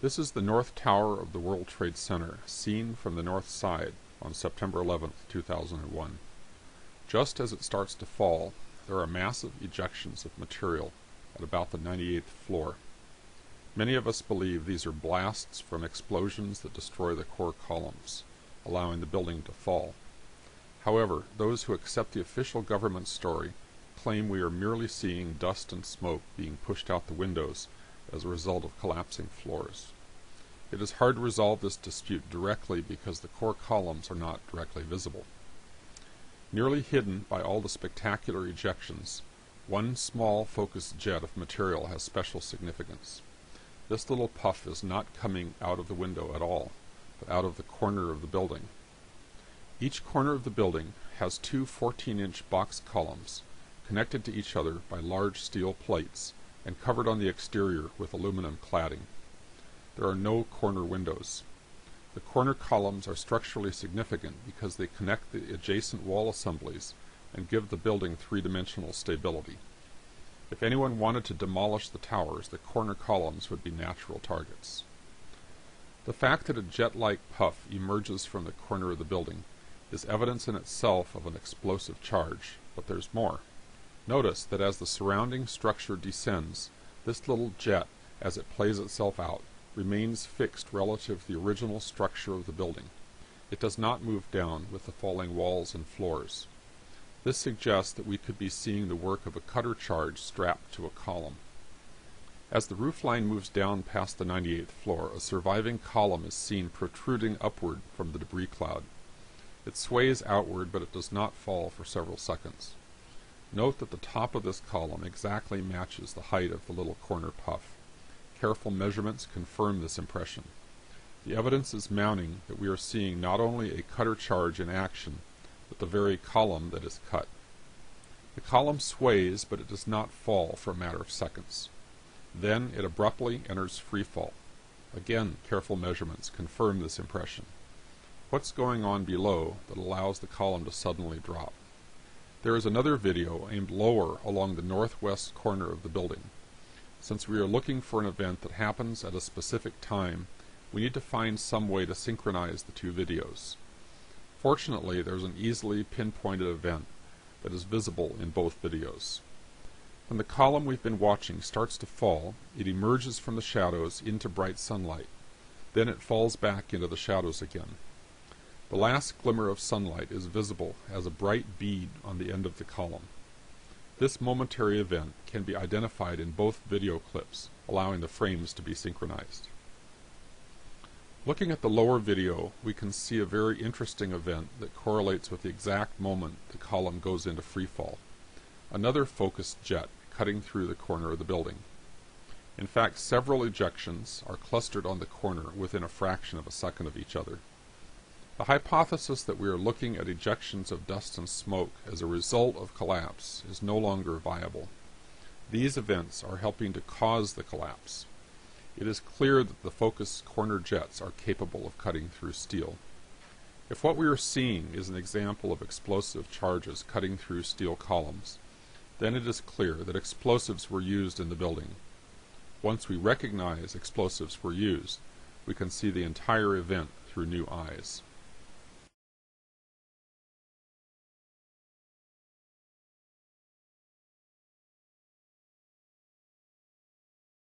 This is the North Tower of the World Trade Center, seen from the north side on September 11, 2001. Just as it starts to fall, there are massive ejections of material at about the 98th floor. Many of us believe these are blasts from explosions that destroy the core columns, allowing the building to fall. However, those who accept the official government story claim we are merely seeing dust and smoke being pushed out the windows as a result of collapsing floors. It is hard to resolve this dispute directly because the core columns are not directly visible. Nearly hidden by all the spectacular ejections, one small focused jet of material has special significance. This little puff is not coming out of the window at all, but out of the corner of the building. Each corner of the building has two 14-inch box columns connected to each other by large steel plates and covered on the exterior with aluminum cladding. There are no corner windows. The corner columns are structurally significant because they connect the adjacent wall assemblies and give the building three-dimensional stability. If anyone wanted to demolish the towers, the corner columns would be natural targets. The fact that a jet-like puff emerges from the corner of the building is evidence in itself of an explosive charge, but there's more. Notice that as the surrounding structure descends, this little jet, as it plays itself out, remains fixed relative to the original structure of the building. It does not move down with the falling walls and floors. This suggests that we could be seeing the work of a cutter charge strapped to a column. As the roofline moves down past the 98th floor, a surviving column is seen protruding upward from the debris cloud. It sways outward, but it does not fall for several seconds. Note that the top of this column exactly matches the height of the little corner puff. Careful measurements confirm this impression. The evidence is mounting that we are seeing not only a cutter charge in action, but the very column that is cut. The column sways, but it does not fall for a matter of seconds. Then it abruptly enters freefall. Again, careful measurements confirm this impression. What's going on below that allows the column to suddenly drop? There is another video aimed lower along the northwest corner of the building. Since we are looking for an event that happens at a specific time, we need to find some way to synchronize the two videos. Fortunately, there's an easily pinpointed event that is visible in both videos. When the column we've been watching starts to fall, it emerges from the shadows into bright sunlight. Then it falls back into the shadows again. The last glimmer of sunlight is visible as a bright bead on the end of the column. This momentary event can be identified in both video clips, allowing the frames to be synchronized. Looking at the lower video, we can see a very interesting event that correlates with the exact moment the column goes into freefall. Another focused jet cutting through the corner of the building. In fact, several ejections are clustered on the corner within a fraction of a second of each other. The hypothesis that we are looking at ejections of dust and smoke as a result of collapse is no longer viable. These events are helping to cause the collapse. It is clear that the focused corner jets are capable of cutting through steel. If what we are seeing is an example of explosive charges cutting through steel columns, then it is clear that explosives were used in the building. Once we recognize explosives were used, we can see the entire event through new eyes.